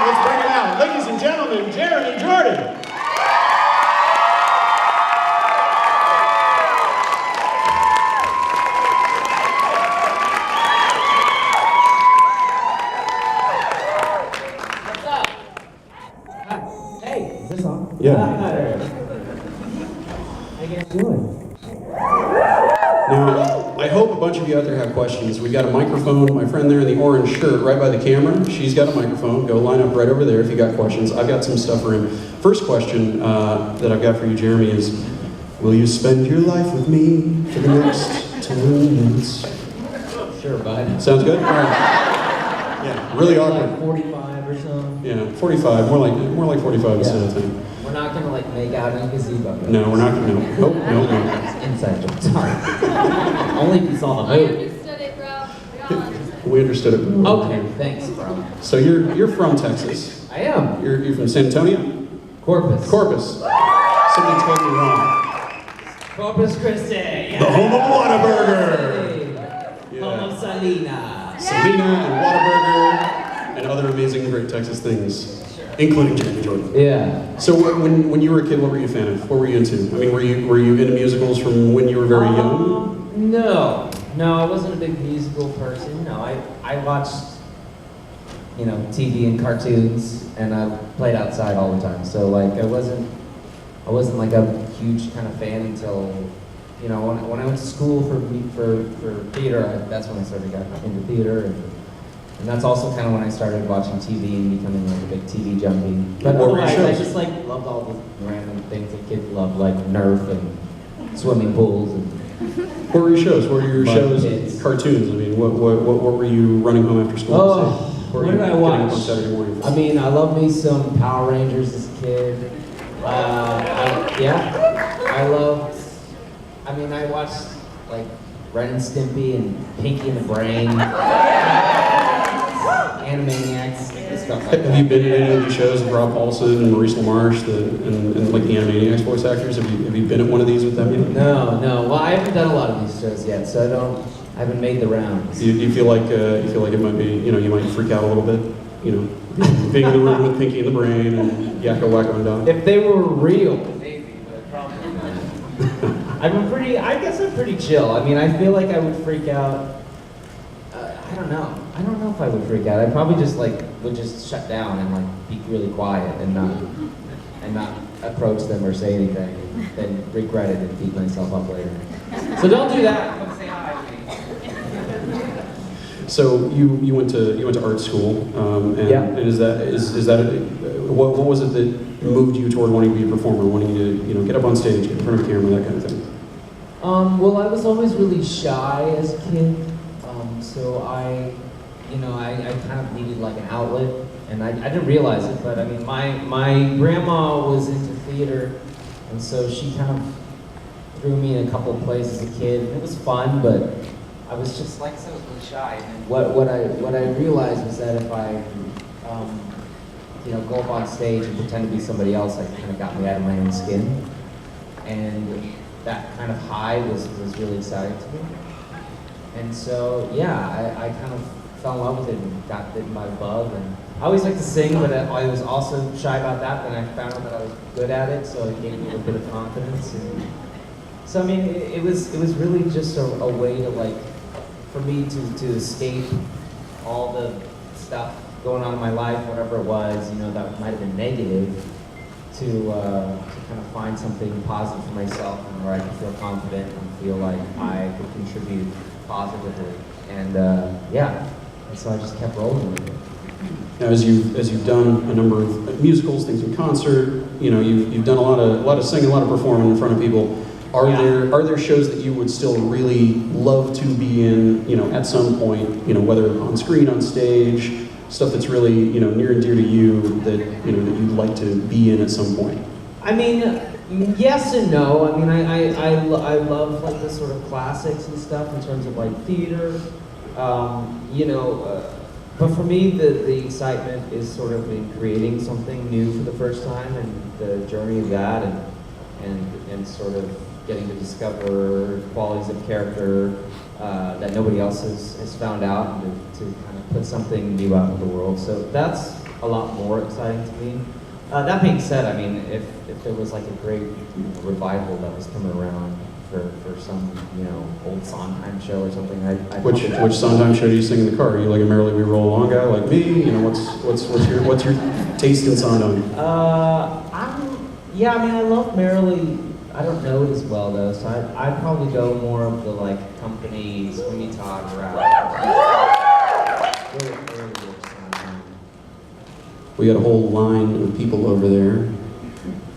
let's bring it out. Ladies and gentlemen, Jeremy Jordan. What's up? Hey, is this on? Yeah. How you guys doing? Now, I hope a bunch of you out there have questions. We've got a microphone. My friend there in the orange shirt right by the camera, she's got a microphone. Go line up right over there if you got questions. I've got some stuff for him. First question that I've got for you, Jeremy, is, will you spend your life with me for the next 10 minutes? Sure, bud. Sounds good? All right. Yeah, really awkward. Like 45 or something. Yeah, 45, more like 45 instead of 10. We're not gonna like make out in a gazebo. No, we're not gonna, no. Nope. It's inside joke. Sorry. Only if you saw the I movie. understood it, bro. We all understood. We understood it. Okay, thanks, bro. So you're from Texas. I am. You're from San Antonio? Corpus. Corpus. Somebody told me wrong. Corpus Christi. Yeah. The home of Whataburger. Home of Salina. Salina and Whataburger and other amazing great Texas things, including Jeremy Jordan. Yeah. So when you were a kid, what were you a fan of? What were you into? I mean, were you into musicals from when you were very young? No, I wasn't a big musical person. No, I watched, TV and cartoons, and I played outside all the time. So like, I wasn't like a huge kind of fan until, when I went to school for theater. That's when I started getting into theater, and that's also kind of when I started watching TV and becoming like a big TV junkie. But What were your otherwise, I shows? just like loved all the random things that kids love, like Nerf and swimming pools and. What were your shows? What were your Mud shows? Kids. Cartoons. I mean, what were you running home after school? Oh, to see? what were did you I getting watch? up on Saturday morning? I mean, I love me some Power Rangers as a kid. I watched like Ren and Stimpy and Pinky and the Brain, Animaniacs, stuff like that. Have you been in any of these shows with Rob Paulson and Maurice LaMarche, and like the Animaniacs voice actors? Have you been at one of these with them yet? No. Well, I haven't done a lot of these shows yet, so I haven't made the rounds. Do you feel like it might be, you might freak out a little bit, being in the room with Pinky and the Brain and Yakko Wacko and Don? If they were real, maybe, but probably not. I guess I'm pretty chill. I mean, I feel like I would freak out. I don't know if I would freak out. I probably just would just shut down and be really quiet and not approach them or say anything, and then regret it and beat myself up later. So don't do that. Come say hi to me. So you went to art school, and, Yeah. and is that what was it that moved you toward wanting to be a performer, wanting to get up on stage, get in front of a camera, that kind of thing? Well, I was always really shy as a kid, so I kind of needed like an outlet, and I didn't realize it, but I mean, my grandma was into theater, and so she kind of threw me in a couple of plays as a kid, and it was fun, but I was just like so really shy. And what I realized was that if I go up on stage and pretend to be somebody else, it kind of got me out of my own skin, and that kind of high was really exciting to me. And so I kind of fell in love with it and got bitten by the bug. And I always liked to sing, but I was also shy about that. Then I found out that I was good at it, so it gave me a bit of confidence. And so I mean, it was really just a way to for me to escape all the stuff going on in my life, whatever it was, that might have been negative, to kind of find something positive for myself, and where I could feel confident and feel like I could contribute positively. And and so I just kept rolling with it. Now, as you've done a number of musicals, things in concert, you've done a lot of singing, a lot of performing in front of people. Are there shows that you would still really love to be in, at some point, whether on screen, on stage, stuff that's really, near and dear to you that you'd like to be in at some point? I mean, yes and no. I mean, I love the sort of classics and stuff in terms of theater, but for me the excitement is sort of in creating something new for the first time, and the journey of that, and sort of getting to discover qualities of character that nobody else has found out, and to kind of put something new out into the world. So that's a lot more exciting to me. That being said, I mean, if there was like a great revival that was coming around for some, old Sondheim show or something, I'd Which Sondheim show do you sing in the car? Are you like a Merrily We Roll Along guy like me? What's your taste in Sondheim? I mean, I love Merrily. I don't know it as well though, so I'd probably go more of the like company, Sweeney Todd rap. We got a whole line of people over there.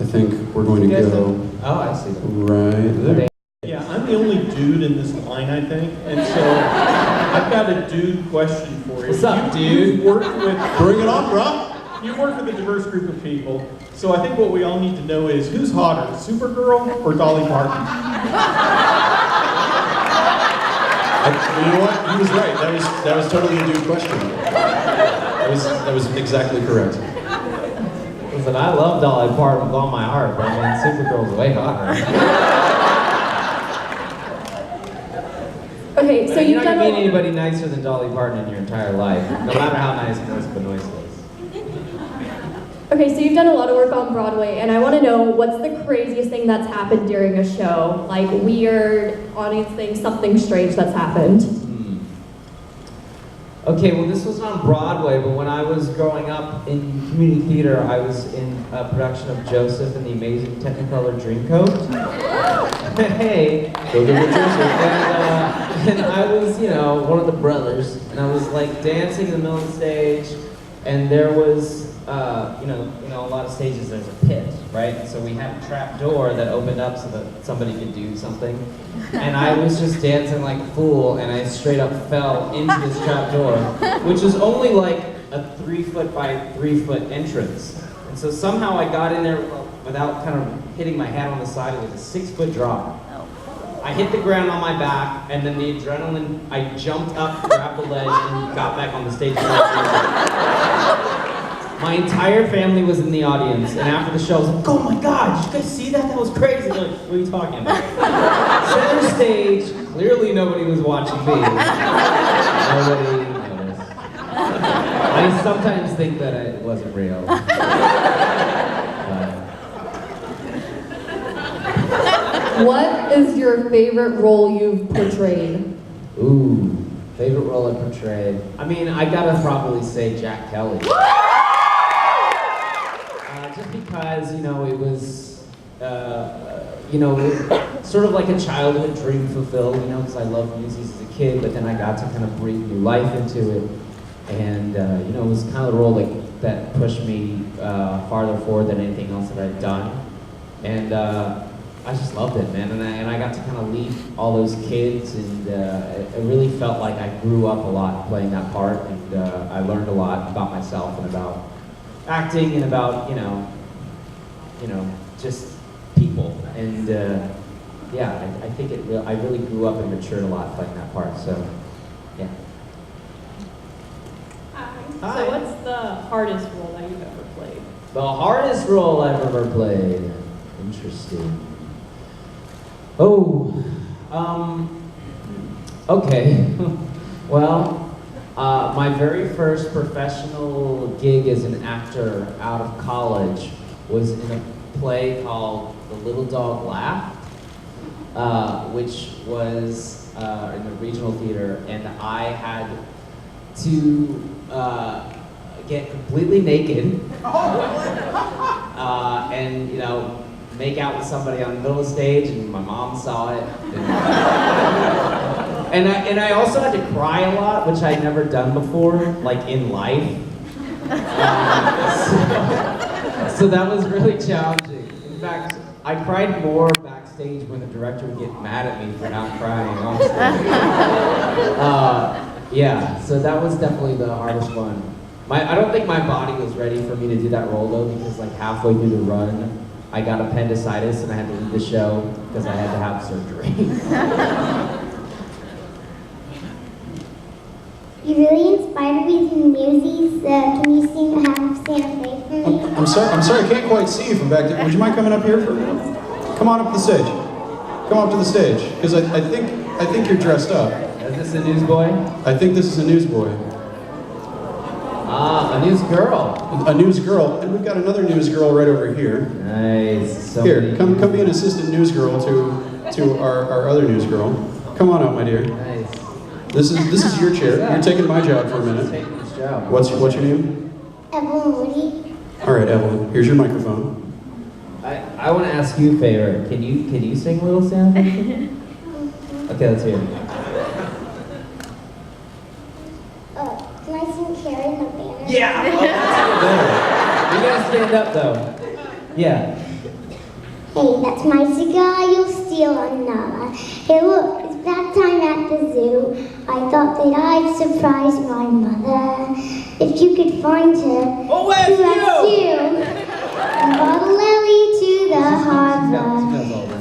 I think we're going to go Oh, I see them. right there. Yeah, I'm the only dude in this line, I think, and so I've got a dude question for you. What's up, dude? You've worked with, Bring it on, bro. you work with a diverse group of people, so I think what we all need to know is who's hotter, Supergirl or Dolly Parton? You know what? He was right. That was totally a dude question. That was exactly correct. Listen, I love Dolly Parton with all my heart, but I mean, Supergirl's way hotter. Okay, so You're you've not done gonna a meet anybody nicer than Dolly Parton in your entire life, no matter how nice Melissa Benoist is. Okay, so you've done a lot of work on Broadway, and I want to know what's the craziest thing that's happened during a show, like weird audience thing, something strange that's happened. Okay, well, this was on Broadway, but when I was growing up in community theater, I was in a production of Joseph and the Amazing Technicolor Dreamcoat. Hey, Go to Joseph. and I was, one of the brothers, and I was like dancing in the middle of the stage, and there was, a lot of stages there's a pit, right? So we had a trap door that opened up so that somebody could do something, and I was just dancing like a fool, and I straight up fell into this trap door, which was only like a 3-foot by 3-foot entrance, and so somehow I got in there without kind of hitting my head on the side. It was a 6-foot drop. I hit the ground on my back, and then the adrenaline, I jumped up, grabbed the ledge, and got back on the stage. My entire family was in the audience, and after the show, I was like, oh my God, did you guys see that? That was crazy. They're like, what are you talking about? Center stage, clearly nobody was watching me. Nobody noticed. I sometimes think that it wasn't real. What is your favorite role you've portrayed? Ooh, favorite role I portrayed. I mean, I gotta probably say Jack Kelly. Just because, it was, sort of like a childhood dream fulfilled, because I loved music as a kid, but then I got to kind of breathe new life into it. And, it was kind of the role that pushed me farther forward than anything else that I'd done. And I just loved it, man. And I got to kind of lead all those kids, and it really felt like I grew up a lot playing that part, and I learned a lot about myself and about acting and about, just people. And I think I really grew up and matured a lot playing that part, so yeah. Hi. Hi. So what's the hardest role that you've ever played? The hardest role I've ever played. Interesting. Oh, okay. Well, my very first professional gig as an actor out of college was in a play called The Little Dog Laughed, which was in the regional theater, and I had to get completely naked and make out with somebody on the middle of the stage, and my mom saw it. And I also had to cry a lot, which I'd never done before, like in life. So that was really challenging. In fact, I cried more backstage when the director would get mad at me for not crying on stage. So that was definitely the hardest one. I don't think my body was ready for me to do that role though, because like halfway through the run, I got appendicitis and I had to leave the show because I had to have surgery. You really inspired me with your music. Can you sing Have Santa Fe for me? I'm sorry, I can't quite see you from back there. Would you mind coming up here for a minute? Come on up to the stage. Come up to the stage, because I think you're dressed up. Is this a newsboy? I think this is a newsboy. Ah, a news girl. A news girl, and we've got another news girl right over here. Nice. So Here, many- come be an assistant news girl to our other news girl. Come on up, my dear. Nice. This is your chair. You're taking my job for a minute. Taking this job. What's your name? Evelyn Moody. All right, Evelyn. Here's your microphone. I want to ask you a favor. Can you sing a little Santa? Okay, let's hear it. Can I sing Carrie in the banner? Yeah. Oh, that's even better. You gotta stand up though. Yeah. Hey, that's my cigar, you'll steal another. Hey look, it's bath time at the zoo. I thought that I'd surprise my mother. If you could find her, Oh, where's you? and bottle Lily to the harbor.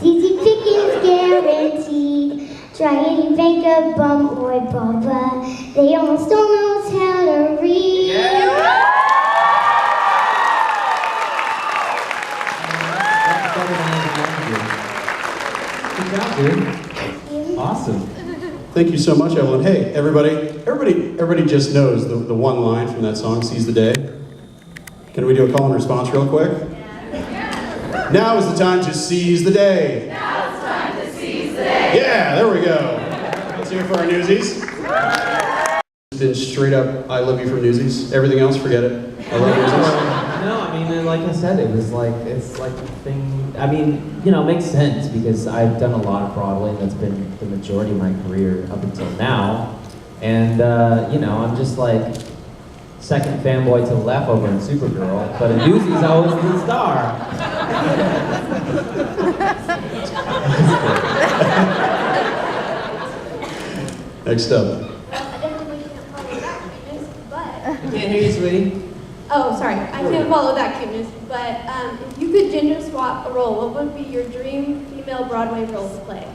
Easy pickings guaranteed. Try any banker, bum or bobber. They almost don't know how to read. Good job, dude. Awesome. Thank you so much, Evelyn. Hey, everybody just knows the one line from that song, Seize the Day. Can we do a call and response real quick? Now is the time to seize the day. Now it's time to seize the day. Yeah, there we go. Let's hear it for our newsies. It's been straight up, I love you from Newsies. Everything else, forget it. I love Newsies. No, I mean, like I said, it's like a thing. I mean, it makes sense because I've done a lot of Broadway, and that's been the majority of my career up until now. And I'm just like second fanboy to the left over in Supergirl, but in Newsies, I was the star. Next up. I definitely can't follow that cuteness, but... I can't hear you, sweetie. Oh, sorry. I can't follow that cuteness, but if you could gender swap a role, what would be your dream female Broadway role to play?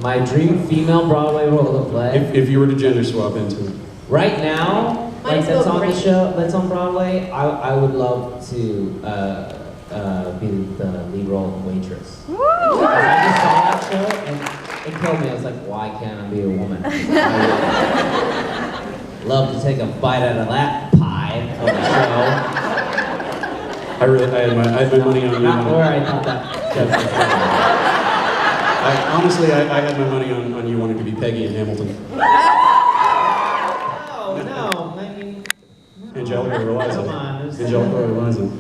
My dream female Broadway role to play. If you were to gender swap into Right now, Mine's that's so on the great. show, that's on Broadway, I would love to be the lead role in Waitress. I just saw that show and it killed me. I was like, why can't I be a woman? I would love to take a bite out of that pie on the show. I had my money on you. Not where I thought that joke was going. Honestly, I had my money on you wanting to be Peggy in Hamilton. No, I mean, Angelica relies come on on. it. Angelica relies on it.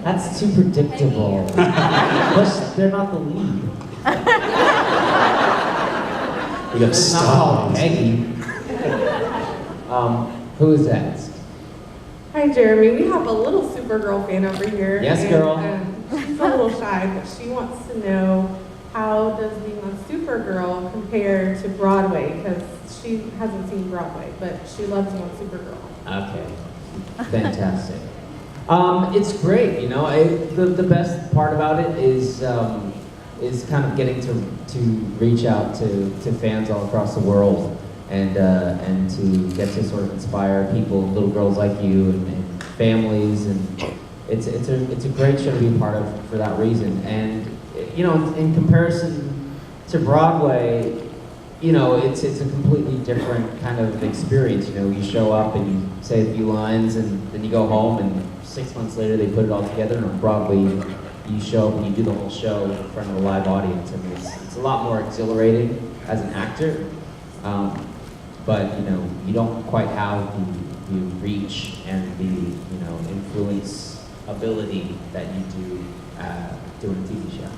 That's too predictable. Plus, they're not the lead. We got It's not called stars. Peggy. Who is that? Hi, Jeremy. We have a little Supergirl fan over here. Yes, and, girl. She's a little shy, but she wants to know how does being on Supergirl compare to Broadway? Because she hasn't seen Broadway, but she loves you on Supergirl. Okay, fantastic. It's great. The best part about it is kind of getting to reach out to fans all across the world and to get to sort of inspire people, little girls like you, and families, and it's a great show to be a part of for that reason. And in comparison to Broadway, it's a completely different kind of experience. You show up and you say a few lines, and then you go home, and 6 months later they put it all together. And on Broadway, you show up and you do the whole show in front of a live audience. I mean, it's a lot more exhilarating as an actor, but you don't quite have the reach and the influence ability that you do doing a TV show.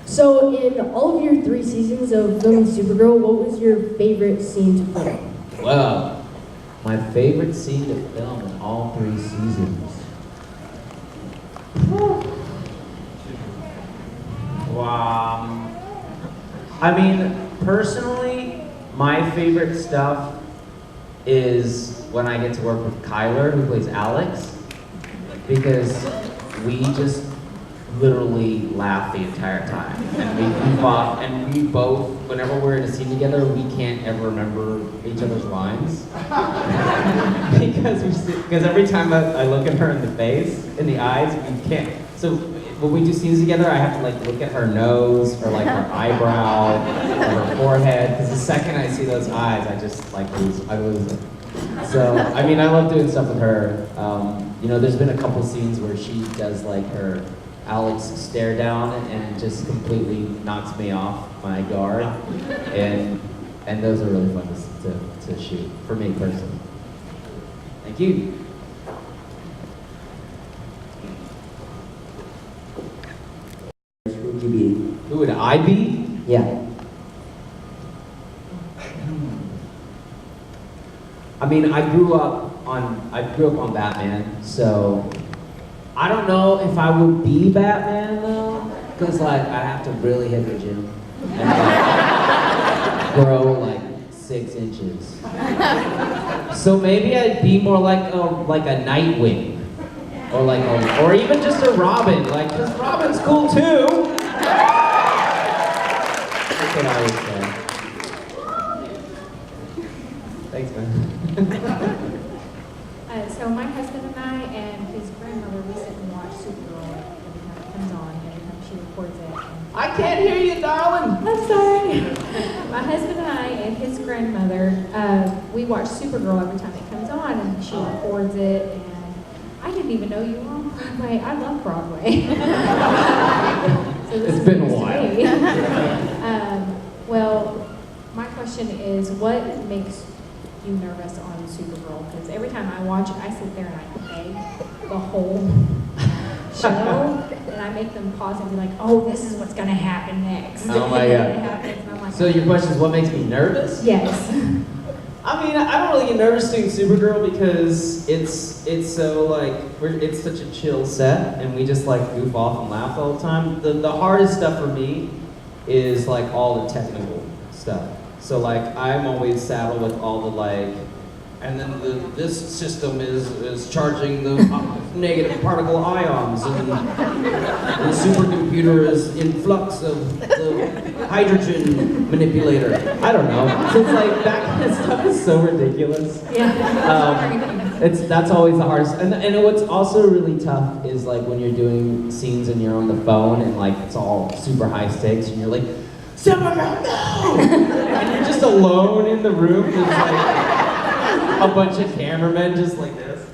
So, in all of your 3 seasons of filming Supergirl, what was your favorite scene to film? Well, my favorite scene to film in all 3 seasons. Wow. I mean, personally, my favorite stuff is when I get to work with Kyler, who plays Alex, because we just literally laugh the entire time, and we goof off, and we both, whenever we're in a scene together, we can't ever remember each other's lines because every time I look at her in the face, in the eyes, we can't. So when we do scenes together, I have to like look at her nose or like her eyebrow or her forehead, because the second I see those eyes, I just like I lose it. So, I mean, I love doing stuff with her. You know, there's been a couple scenes where she does like her Alex stare down and just completely knocks me off my guard, and those are really fun to shoot for me personally. Thank you. Who would you be? Who would I be? Yeah. I mean, I grew up on Batman, so I don't know if I would be Batman though, because like I have to really hit the gym and like, grow like 6 inches. So maybe I'd be more like a Nightwing, or even just a Robin, like, because Robin's cool too. That's what I would say. Thanks, man. So my husband and I and his grandmother, we sit and watch Supergirl every time it comes on, every time she records it. And I can't hear you, darling. I'm sorry. My husband and I and his grandmother, we watch Supergirl every time it comes on, and she records it. And I didn't even know you were on Broadway. I love Broadway. So this It's is been a news to while. me. Well, my question is, what makes you nervous on Supergirl? Because every time I watch it, I sit there and I peg the whole show, and I make them pause and be like, "Oh, this is what's gonna happen next." Oh my And God. it happens, and I'm like, So your question is, what makes me nervous? yes. I mean, I don't really get nervous doing Supergirl because it's so like it's such a chill set, and we just like goof off and laugh all the time. The hardest stuff for me is like all the technical stuff. So like I'm always saddled with all the like, and then this system is charging the negative particle ions, and the supercomputer is in flux of the hydrogen manipulator. I don't know. So it's like that kind of stuff is so ridiculous. Yeah. That's always the hardest. And what's also really tough is like when you're doing scenes and you're on the phone and like it's all super high stakes and you're like, Supergirl, no! And you're just alone in the room. There's like a bunch of cameramen just like this.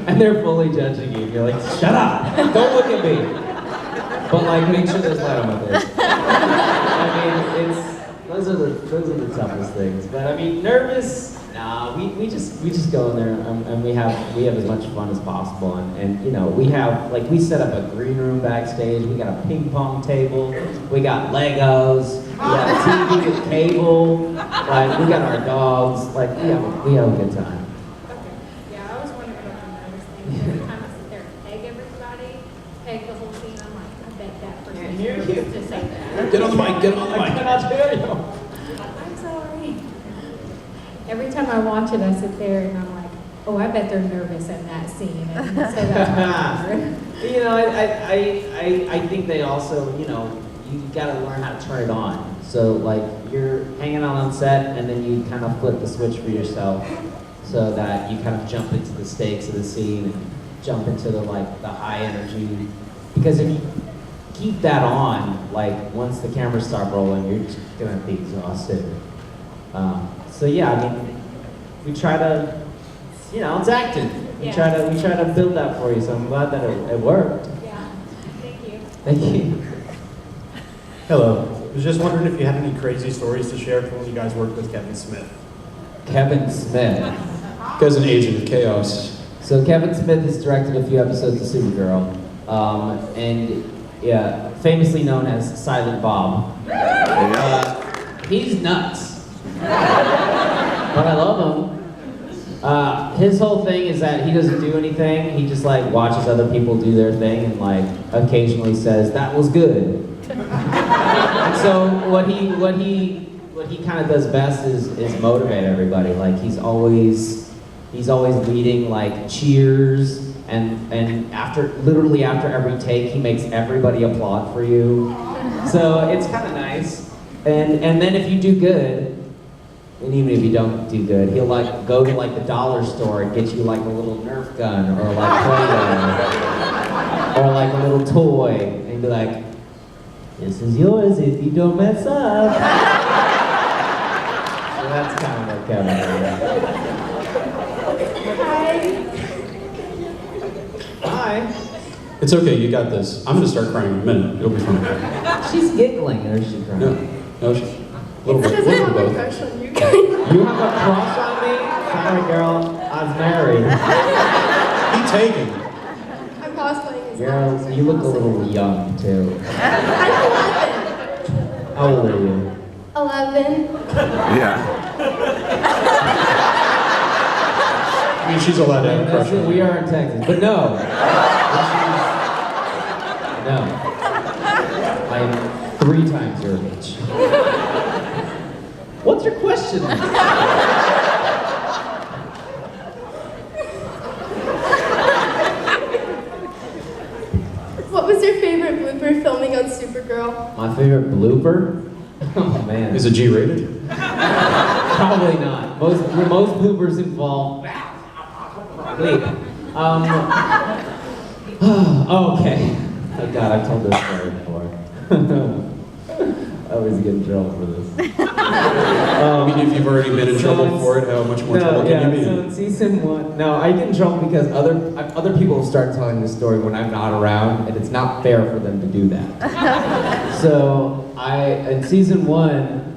And they're fully judging you. You're like, shut up! Don't look at me! But like, make sure there's light on my face. I mean, those are the toughest things. But I mean, nervous? Nah, we just go in there and we have as much fun as possible. And you know, we set up a green room backstage. We got a ping pong table. We got Legos. We got a TV with cable. Like we got our dogs. Like we have a good time. Yeah, I was wondering about the nervous thing. Every time I sit there and peg everybody, peg the whole scene, I'm like, I bet that person Can't hear is you. nervous to say that. Get on the mic, get on the I mic. cannot hear you. I'm sorry. Every time I watch it, I sit there and I'm like, oh, I bet they're nervous in that scene. And so that's hard. You know, I think they also, you know, you gotta learn how to turn it on. So like you're hanging out on set and then you kind of flip the switch for yourself so that you kind of jump into the stakes of the scene and jump into the high energy. Because if you keep that on, like once the cameras stop rolling, you're just gonna be exhausted. So yeah, I mean, we try to, you know, it's acting. We Yeah. try to build that for you. So I'm glad that it worked. Yeah. Thank you. Thank you. Hello. I was just wondering if you had any crazy stories to share from when you guys worked with Kevin Smith. Kevin Smith. Guy's an agent of chaos. So Kevin Smith has directed a few episodes of Supergirl, and yeah, famously known as Silent Bob. He's nuts, but I love him. His whole thing is that he doesn't do anything. He just like watches other people do their thing and like occasionally says that was good. And so what he kind of does best is motivate everybody. Like he's always leading like cheers and literally after every take he makes everybody applaud for you. So it's kind of nice. And then if you do good, And even if you don't do good, he'll like go to like the dollar store and get you like a little Nerf gun or like Play-Doh or like a little toy and be like, this is yours if you don't mess up. So that's kind of what Kevin is. Hi. It's okay, you got this. I'm gonna start crying in a minute. It'll be fine. She's giggling or is she crying? No, she's a little bit, Because I little have bit a both. crush on you guys. You have a crush on me? Sorry, girl. I was married. He taken. I'm cosplaying as Girl, you look a little young too. I'm How old are you? 11. Yeah. I mean, she's allowed to have a crush on We you. are in Texas, but no. No. I'm 3 times your age. What's your question? What was your favorite blooper filming on Supergirl? My favorite blooper? Oh man. Is it G-rated? Probably not. Most bloopers involve. Wait. Okay. Oh God, I've told this story before. I always get in trouble for this. I mean, if you've already been in trouble for it, how much more trouble can you be? So in season 1, no, I get in trouble because other people start telling this story when I'm not around, and it's not fair for them to do that. So in season 1,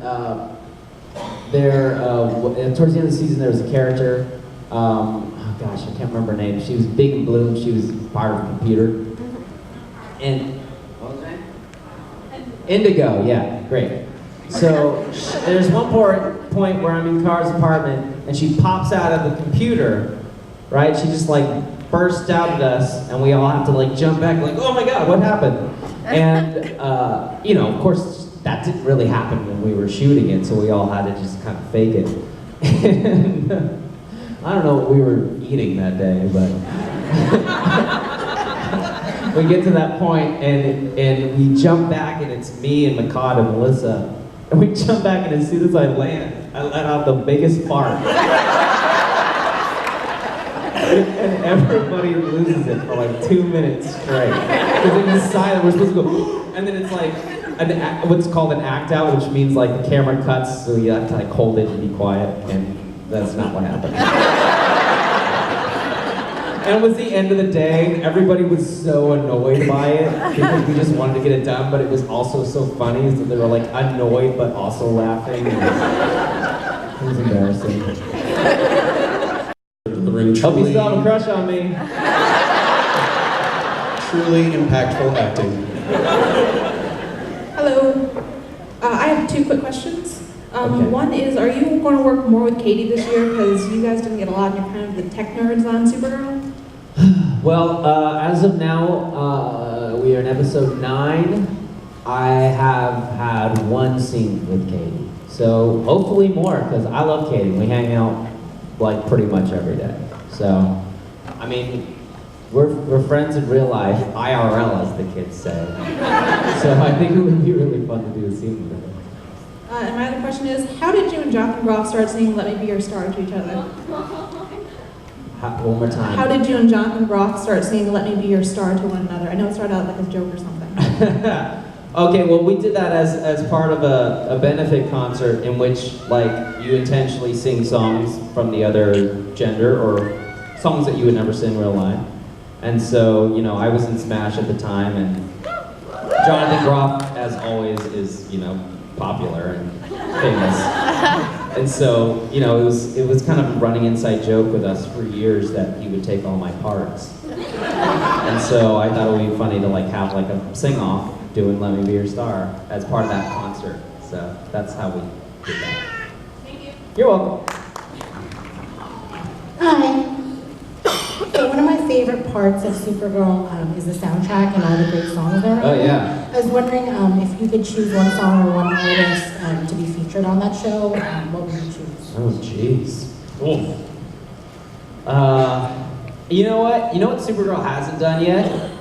towards the end of the season, there was a character. Oh gosh, I can't remember her name. She was big and blue, and she was part of a computer. And what was her name? Indigo, yeah, great. So there's one point where I'm in Car's apartment and she pops out of the computer, right? She just like bursts out at us and we all have to like jump back like, oh my God, what happened? And, of course that didn't really happen when we were shooting it, so we all had to just kind of fake it. And I don't know what we were eating that day, but we get to that point and we jump back and it's me and Makad and Melissa. And we jump back and as soon as I land, I let out the biggest fart. And everybody loses it for like 2 minutes straight. Because it was silent, we're supposed to go, and then it's like, what's called an act out, which means like the camera cuts, so you have to like hold it and be quiet, and that's not what happened. And it was the end of the day. Everybody was so annoyed by it because we just wanted to get it done, but it was also so funny, so they were like annoyed but also laughing. It was embarrassing. The ring Hope you truly, still have a crush on me. truly impactful acting. Hello. I have 2 quick questions. Okay. One is, are you going to work more with Katie this year? Because you guys didn't get a lot and you're kind of the tech nerds on Supergirl. Well, as of now, we are in episode 9. I have had 1 scene with Katie. So hopefully more, because I love Katie. We hang out like pretty much every day. So, I mean, we're friends in real life, IRL as the kids say. So I think it would be really fun to do a scene with her. And my other question is, how did you and Jonathan Groff start singing Let Me Be Your Star to each other? One more time. How did you and Jonathan Groff start singing Let Me Be Your Star to one another? I know it started out like a joke or something. Okay, well, we did that as part of a benefit concert in which, like, you intentionally sing songs from the other gender or songs that you would never sing in real life. And so, I was in Smash at the time, and Jonathan Groff, as always, is, popular and famous. And so, it was kind of a running inside joke with us for years that he would take all my parts. And so I thought it would be funny to have a sing-off doing Let Me Be Your Star as part of that concert. So that's how we did that. Thank you. You're welcome. Hi. So one of my favorite parts of Supergirl is the soundtrack and all the great songs there. Oh yeah. I was wondering if you could choose one song or one artist to be featured on that show, what would you choose? Oh jeez. You know what? You know what Supergirl hasn't done yet?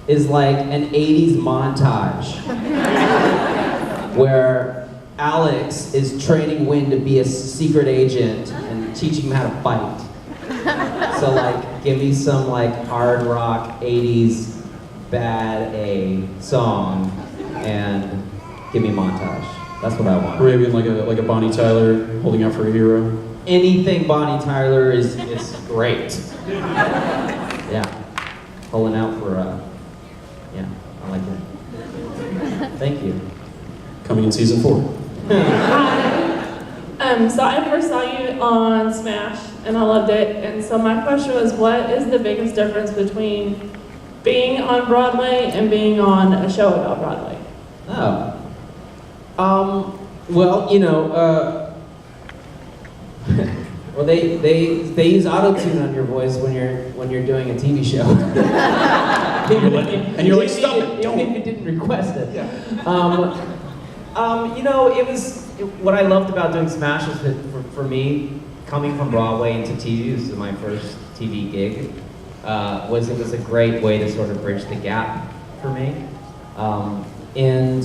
Is like an 80s montage. Where Alex is training Win to be a secret agent and teaching him how to fight. So like, give me some like hard rock 80s bad A song and give me a montage. That's what I want. Or maybe like a Bonnie Tyler holding out for a hero. Anything Bonnie Tyler is great. Yeah, pulling out for yeah, I like it. Thank you. Coming in season 4. So I first saw you on Smash, and I loved it. And so my question was, what is the biggest difference between being on Broadway and being on a show about Broadway? Oh. Well, you know, well, they use auto-tune on your voice when you're doing a TV show. And you're like, stop it, don't. Even if you didn't request it. Yeah. You know, what I loved about doing Smash was that for me, coming from Broadway into TV, this was my first TV gig, it was a great way to sort of bridge the gap for me. And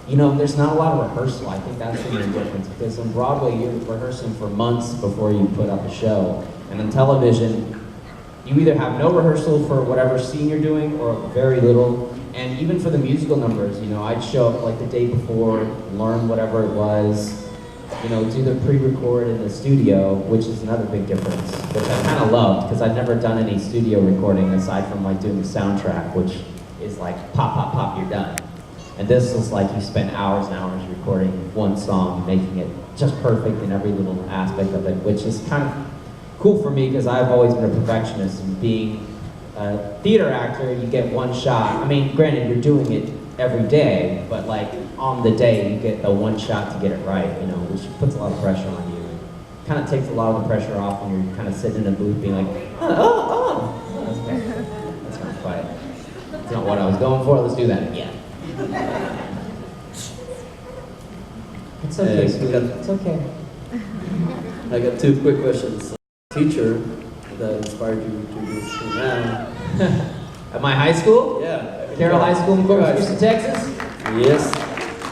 you know, there's not a lot of rehearsal. I think that's the main difference, because on Broadway, you're rehearsing for months before you put up a show. And on television, you either have no rehearsal for whatever scene you're doing or very little. And even for the musical numbers, you know, I'd show up like the day before, learn whatever it was, you know, do the pre-record in the studio, which is another big difference, which I kind of loved, because I've never done any studio recording aside from like doing the soundtrack, which is like pop, pop, pop, you're done. And this is like you spend hours and hours recording one song, making it just perfect in every little aspect of it, which is kind of cool for me because I've always been a perfectionist, and being a theater actor, you get one shot. I mean, granted, you're doing it every day, but like on the day, you get the one shot to get it right, you know, which puts a lot of pressure on you. It kind of takes a lot of the pressure off when you're kind of sitting in a booth being like, that's not quite, that's not what I was going for, let's do that again. It's okay, sweetie. It's okay. I got 2 quick questions. Teacher that inspired you to do this now. At my high school? Yeah. Carroll High School in Corpus Christi, Texas? Yes.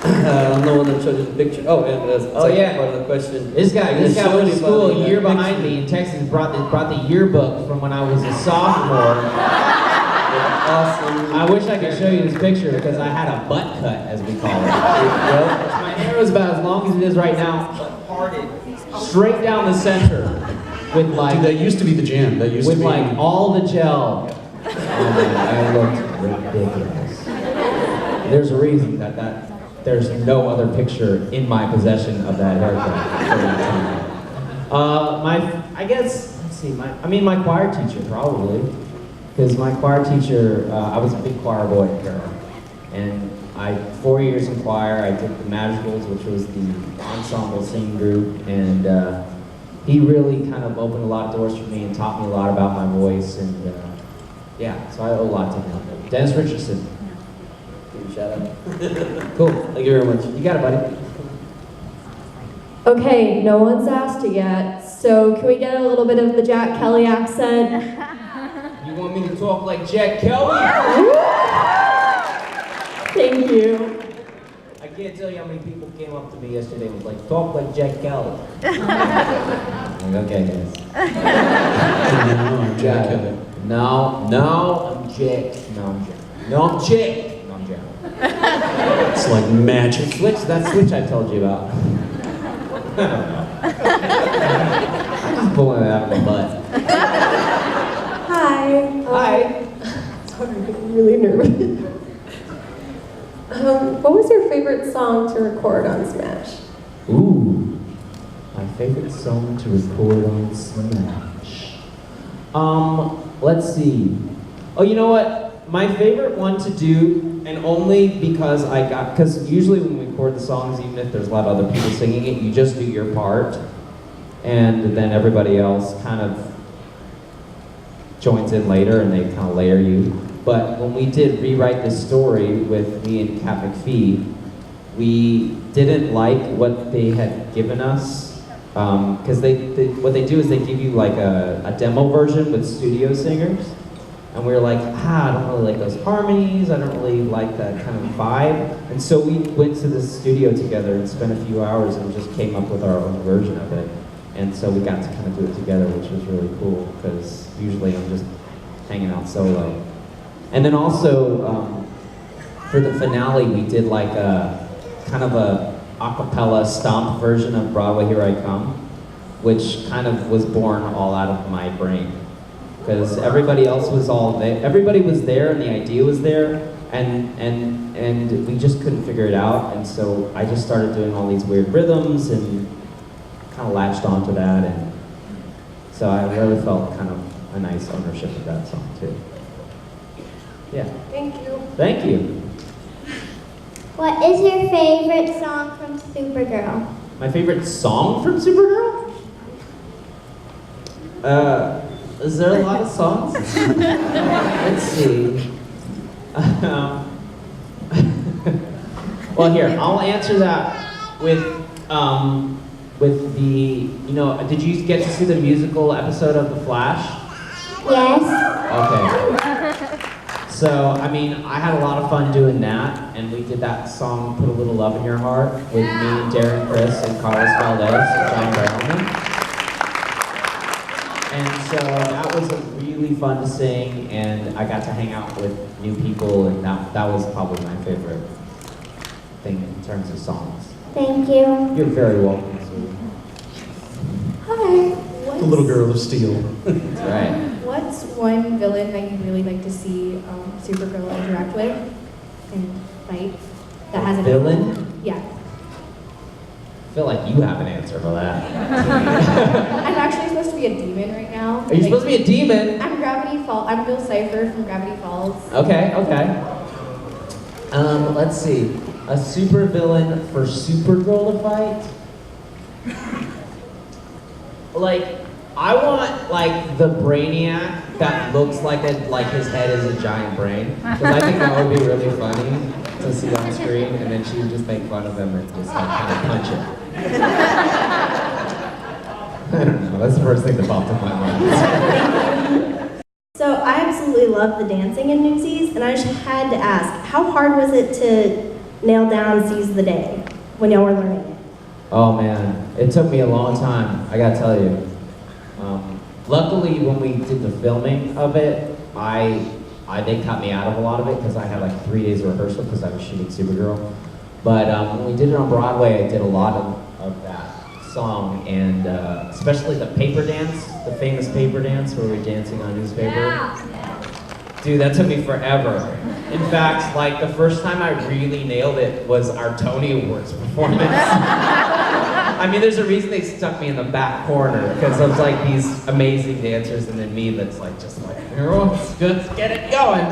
I'm the one that showed you the picture. Oh, and that's part of the question. This guy went to school a year behind me in Texas, brought the yearbook from when I was a sophomore. Awesome. I wish I could show you this picture because I had a butt cut, as we call it. My hair was about as long as it is right now, but parted straight down the center with like. Dude, that used to be the jam. That used with to be like all the gel. I looked ridiculous. There's a reason that there's no other picture in my possession of that haircut. I guess, let's see, my choir teacher probably. Because my choir teacher, I was a big choir boy at Carroll. And 4 years in choir, I took the Madrigals, which was the ensemble singing group, and he really kind of opened a lot of doors for me and taught me a lot about my voice, and yeah, so I owe a lot to him. Dennis Richardson. Give a shout out. Cool. Thank you very much. You got it, buddy. Okay, no one's asked it yet, so can we get a little bit of the Jack Kelly accent? You want me to talk like Jack Kelly? Thank you. I can't tell you how many people came up to me yesterday and was like, talk like Jack Kelly. I'm like, okay, guys. No, I'm Jack Kelly. No, I'm Jack. No, I'm Jack. No, I'm Jack. No, I'm Jack. It's like magic. That switch I told you about. I don't know. I'm just pulling it out of my butt. Hi. Hi. Sorry, I'm really nervous. What was your favorite song to record on Smash? Ooh, my favorite song to record on Smash. Let's see. Oh, you know what? My favorite one to do, and only because because usually when we record the songs, even if there's a lot of other people singing it, you just do your part, and then everybody else kind of joins in later and they kind of layer you. But when we did Rewrite This Story with me and Kat McPhee, we didn't like what they had given us, because what they do is they give you like a demo version with studio singers, And we were like, I don't really like those harmonies, I don't really like that kind of vibe. And so we went to the studio together and spent a few hours and just came up with our own version of it. And so we got to kind of do it together, which was really cool, because usually I'm just hanging out solo. And then also, for the finale, we did like a kind of a a cappella stomp version of Broadway Here I Come, which kind of was born all out of my brain. Because everybody else was all there, everybody was there and the idea was there, and we just couldn't figure it out. And so I just started doing all these weird rhythms and kind of latched onto that, and so I really felt kind of a nice ownership of that song too. Yeah. Thank you. Thank you. What is your favorite song from Supergirl? My favorite song from Supergirl? Is there a lot of songs? Let's see. Well, here, I'll answer that with the, you know, did you get to see the musical episode of The Flash? Yes. Okay. So, I mean, I had a lot of fun doing that, and we did that song, Put a Little Love in Your Heart, with me and Darren Criss and Carlos Valdez and John Barrowman. And so that was really fun to sing, and I got to hang out with new people, and that was probably my favorite thing in terms of songs. Thank you. You're very welcome, sweetie. Hi. The little girl of steel. That's right. What's one villain that you'd really like to see Supergirl interact with and fight? That has a Villain? Yeah. I feel like you have an answer for that. I'm actually supposed to be a demon right now. Are you supposed to be a demon? I'm Gravity Falls. I'm Bill Cipher from Gravity Falls. Okay, okay. Let's see. A super villain for Supergirl to fight? Like, I want like the Brainiac that looks like his head is a giant brain. Because I think that would be really funny to see on screen, and then she would just make fun of him and just like kind of punch him. I don't know. That's the first thing that popped in my mind. So I absolutely love the dancing in Newsies, and I just had to ask, how hard was it to nail down Seize the Day when y'all were learning it? Oh man, it took me a long time, I gotta tell you. Luckily, when we did the filming of it, they cut me out of a lot of it because I had like 3 days of rehearsal because I was shooting Supergirl. But when we did it on Broadway, I did a lot of that song, and especially the paper dance, the famous paper dance where we're dancing on newspaper. Yeah. Dude, that took me forever. In fact, like the first time I really nailed it was our Tony Awards performance. I mean, there's a reason they stuck me in the back corner, because I was like these amazing dancers, and then me that's like, just like, let's get it going.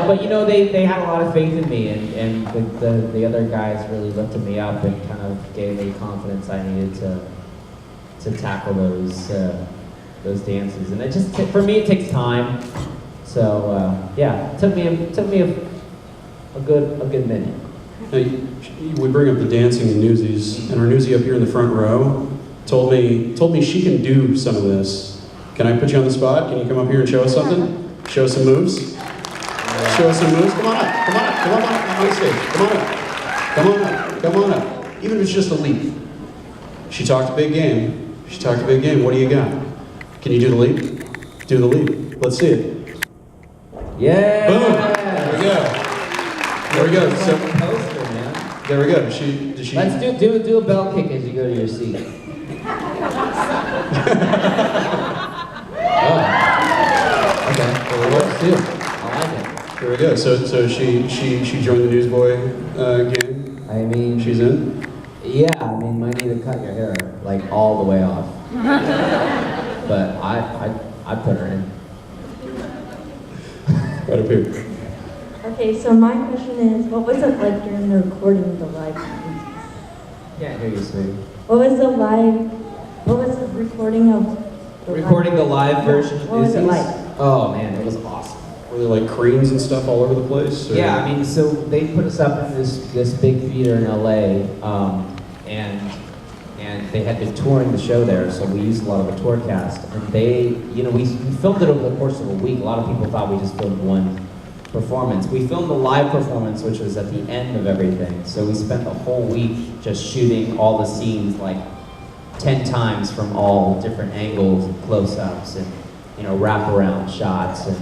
But you know, they had a lot of faith in me, and the other guys really lifted me up and kind of gave me confidence I needed to tackle those dances. And it just, for me, it takes time. So yeah, it took me a good minute. Now, we bring up the dancing in Newsies, and our newsie up here in the front row told me she can do some of this. Can I put you on the spot? Can you come up here and show us something? Show us some moves? Show us some moves? Come on up, come on up, come on up on stage. Come on up, come on up, come on up. Even if it's just a leap. She talked a big game. She talked a big game. What do you got? Can you do the leap? Do the leap. Let's see it. Yeah! Boom! There we go. There we go. So, Poster, man. there we go. Does she? Let's do a bell kick as you go to your seat. Oh. Okay. Well, it works too. I like it. There we go. So she joined the Newsboy gang. I mean, She's in. yeah. I mean, might need to cut your hair like all the way off. But I put her in. Right up here. Okay, so my question is, what was it like during the recording of the live Newsies? Can't hear you, sweetie. What was the recording of Recording the live version of What was it Newsies? like? Oh man, it was awesome. Were there like cranes and stuff all over the place? Or? Yeah, I mean, so they put us up in this big theater in LA, and and they had been touring the show there, so we used a lot of the tour cast. And they, we filmed it over the course of a week. A lot of people thought we just filmed one performance. We filmed a live performance, which was at the end of everything. So we spent the whole week just shooting all the scenes like 10 times from all different angles and close-ups and wraparound shots. And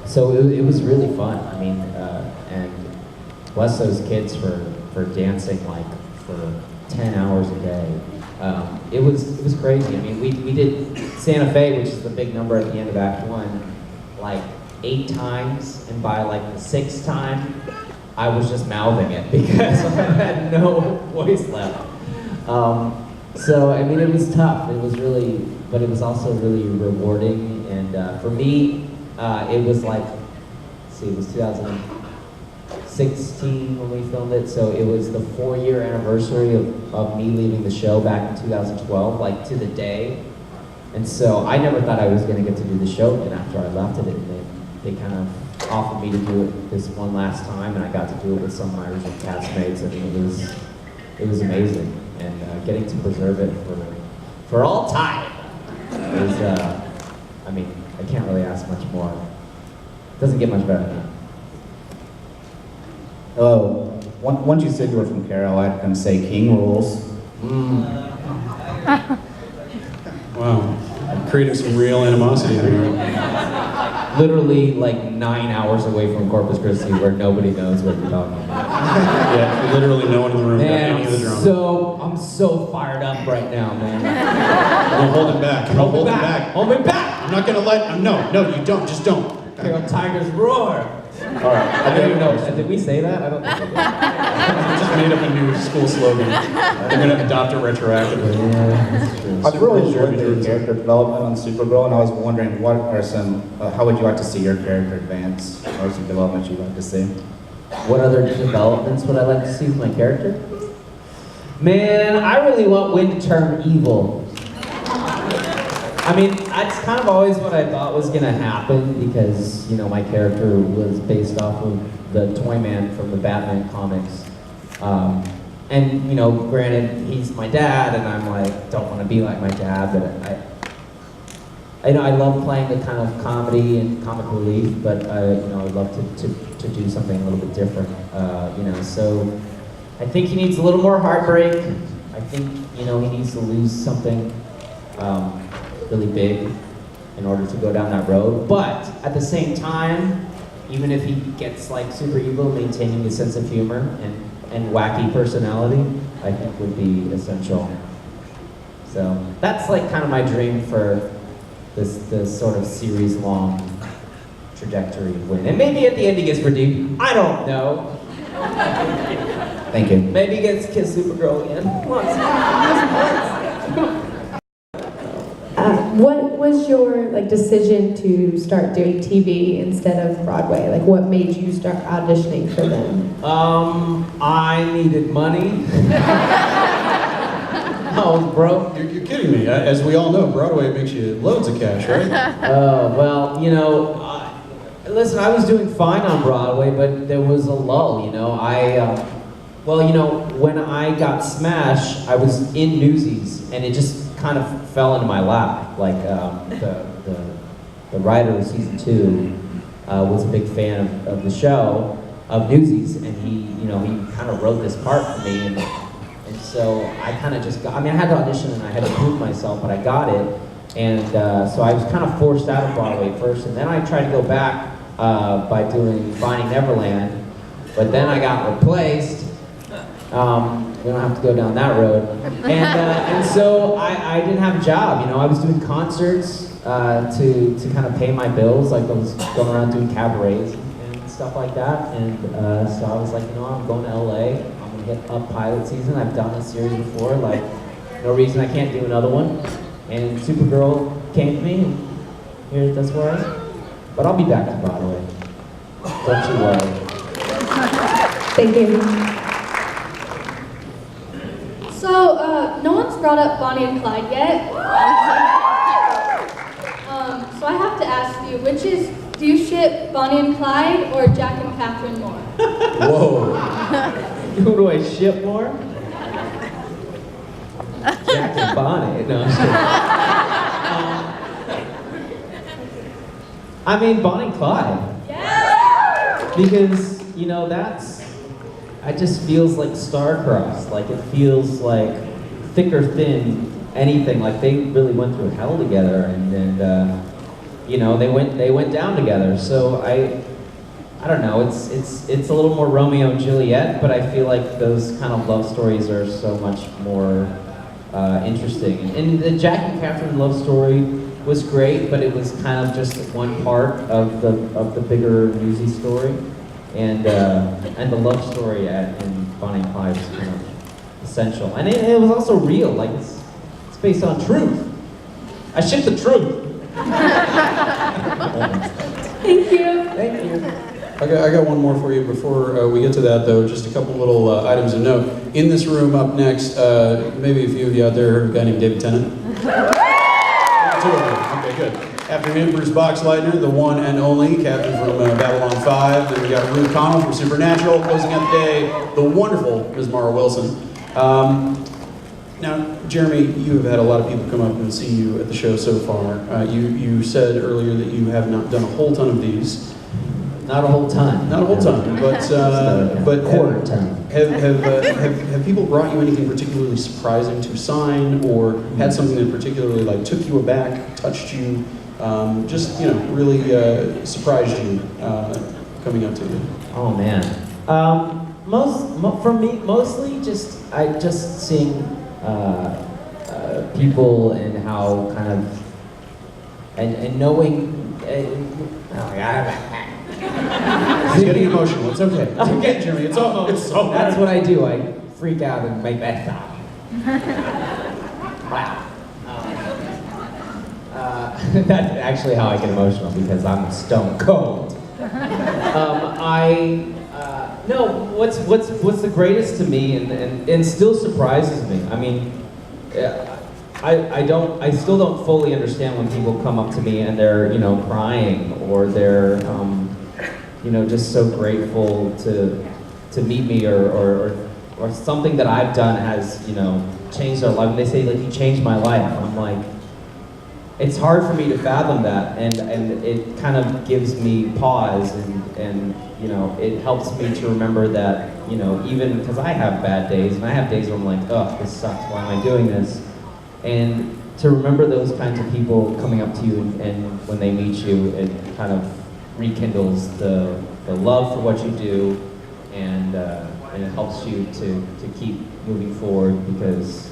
so it was really fun. I mean, and bless those kids for dancing like for 10 hours a day. It was crazy. I mean, we did Santa Fe, which is the big number at the end of Act 1, like 8 times, and by like the 6th time, I was just mouthing it because I had no voice left. So, I mean, it was tough. It was really, but it was also really rewarding. And for me, it was like, let's see, it was 2016 when we filmed it. So it was the 4-year anniversary of me leaving the show back in 2012, like to the day. And so I never thought I was going to get to do the show again after I left it. And they kind of offered me to do it this one last time, and I got to do it with some of my original castmates. I mean, it was amazing. And getting to preserve it for all time is, I mean, I can't really ask much more. It doesn't get much better than that. Hello. Once you said you were from Carroll, I'd kind of say King rules. Wow, creating some real animosity there. Literally like 9 hours away from Corpus Christi where nobody knows what you're talking about. Yeah, literally no one in the room got Man, any of the drama. I'm so fired up right now, man. Don't hold it back. Don't hold it back. Hold me back! I'm not gonna no, you don't, just don't. Carroll Tigers roar! Alright, I don't even know, did we say that? I don't think we did. We just made up a new school slogan. They're gonna adopt it retroactively. Yeah, that's true. I've really enjoyed the character development on Supergirl, and I was wondering what are some, how would you like to see your character advance, or some development you'd like to see? What other developments would I like to see with my character? Man, I really want Wynn to turn evil. I mean, that's kind of always what I thought was gonna happen because, my character was based off of the Toyman from the Batman comics. And, granted, he's my dad, and I'm like, don't want to be like my dad, but I love playing the kind of comedy and comic relief, but I'd love to do something a little bit different, so I think he needs a little more heartbreak. I think, he needs to lose something really big in order to go down that road, but at the same time, even if he gets like super evil, maintaining a sense of humor and wacky personality, I think would be essential. So that's like kind of my dream for this sort of series-long trajectory of Wynn. And maybe at the end he gets redeemed. I don't know. Thank you. Maybe he gets to kiss Supergirl again. What was your decision to start doing TV instead of Broadway? Like, what made you start auditioning for them? I needed money. I was broke. You're kidding me. As we all know, Broadway makes you loads of cash, right? Well, listen, I was doing fine on Broadway, but there was a lull, when I got Smash, I was in Newsies, and it just kind of fell into my lap. Like, the writer of season 2 was a big fan of the show, of Newsies, and he kind of wrote this part for me, and so I kind of just got, I had to audition and I had to prove myself, but I got it, and so I was kind of forced out of Broadway first, and then I tried to go back by doing Finding Neverland, but then I got replaced. We don't have to go down that road. And so I didn't have a job, I was doing concerts to kind of pay my bills, like I was going around doing cabarets and stuff like that. And so I was like, I'm going to LA, I'm gonna hit up pilot season. I've done this series before, like no reason I can't do another one. And Supergirl came to me, and that's where I am. But I'll be back to Broadway. Don't you worry. Thank you. So, no one's brought up Bonnie and Clyde yet. So I have to ask you, do you ship Bonnie and Clyde or Jack and Catherine more? Whoa. Who do I ship more? Jack and Bonnie. No, I'm just kidding. I mean, Bonnie and Clyde. Because, you know, it just feels like star-crossed. Like, it feels like thick or thin, anything. Like, they really went through hell together, and you know, they went down together. So I don't know, it's a little more Romeo and Juliet, but I feel like those kind of love stories are so much more interesting. And the Jack and Catherine love story was great, but it was kind of just one part of the bigger Newsy story, and the love story in Bonnie and Clyde was kind of essential, and it was also real. Like it's based on truth. I ship the truth. Thank you. Thank you. I got one more for you before we get to that, though. Just a couple little items of note. In this room up next, maybe a few of you out there heard of a guy named David Tennant? Two of them. Okay, good. After him, Bruce Boxleitner, the one and only captain from Babylon 5. Then we got Ruth Connell from Supernatural. Closing out the day, the wonderful Ms. Mara Wilson. Now, Jeremy, you have had a lot of people come up and see you at the show so far. You said earlier that you have not done a whole ton of these. Not a whole ton. Not a whole ton, but quarter ton. Have people brought you anything particularly surprising to sign, or had something that particularly like took you aback, touched you, just really surprised you coming up to you? Oh man, for me, mostly just seeing people and how kind of and knowing. He's getting emotional. It's okay. It's okay, Jeremy. It's all. That's what I do. I freak out and make that sound. Wow. That's actually how I get emotional, because I'm stone cold. No. What's the greatest to me, and still surprises me. I mean, I still don't fully understand when people come up to me and they're crying, or they're just so grateful to meet me, or something that I've done has changed their life. And they say, like, you changed my life. I'm like, it's hard for me to fathom that, and it kind of gives me pause, and it helps me to remember that even because I have bad days, and I have days where I'm like, oh, this sucks, why am I doing this? And to remember those kinds of people coming up to you, and when they meet you, it kind of rekindles the love for what you do, and it helps you to keep moving forward, because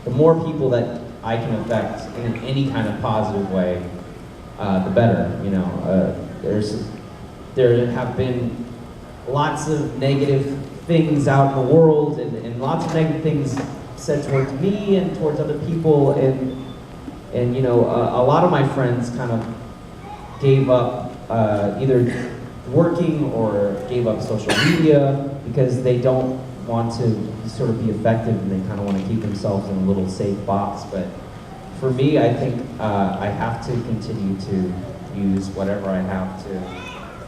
the more people that I can affect in any kind of positive way, the better. There have been lots of negative things out in the world, and lots of negative things said towards me and towards other people, and a lot of my friends kind of gave up either working or gave up social media because they don't want to sort of be effective, and they kind of want to keep themselves in a little safe box. But for me, I think I have to continue to use whatever I have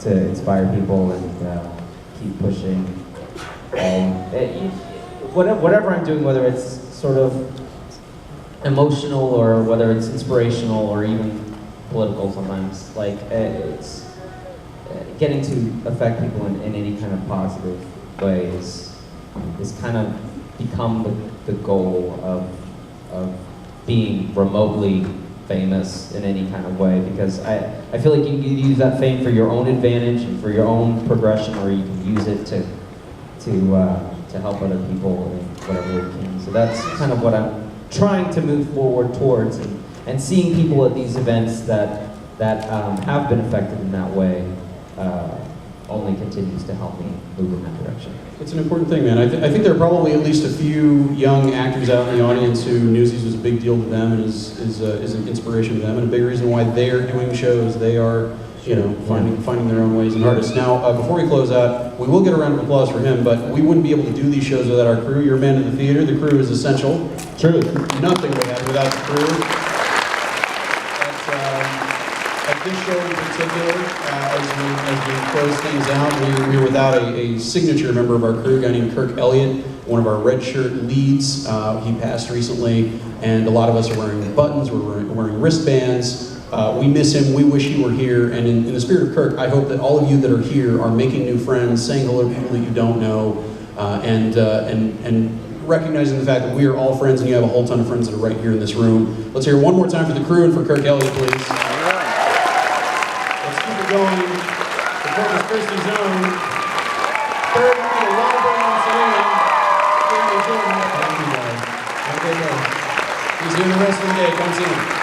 to inspire people and keep pushing. Whatever I'm doing, whether it's sort of emotional or whether it's inspirational or even political sometimes, like it's getting to affect people in any kind of positive way is kind of become the goal of being remotely famous in any kind of way, because I feel like you can use that fame for your own advantage and for your own progression, or you can use it to help other people in whatever way you can. So that's kind of what I'm trying to move forward towards, and seeing people at these events that have been affected in that way only continues to help me move in that direction. It's an important thing, man. I think there are probably at least a few young actors out in the audience who Newsies was a big deal to them, and is an inspiration to them, and a big reason why they are doing shows. They are, finding their own ways and artists. Now, before we close out, we will get a round of applause for him, but we wouldn't be able to do these shows without our crew. You're a man of the theater. The crew is essential. True. Nothing would happen without the crew. At this show in particular, as we close things out, we're without a signature member of our crew, a guy named Kirk Elliott. one of our red shirt leads. He passed recently, and a lot of us are wearing buttons, we're wearing wristbands. We miss him, we wish he were here, and in the spirit of Kirk, I hope that all of you that are here are making new friends, saying hello to people that you don't know, and recognizing the fact that we are all friends and you have a whole ton of friends that are right here in this room. Let's hear it one more time for the crew and for Kirk Elliott, please. Let's keep it going. The Corpus Christi Zone. Third grade, a lot of Brown Salute. Thank you, guys. Have a good day. He's here the rest of the day. Come see him.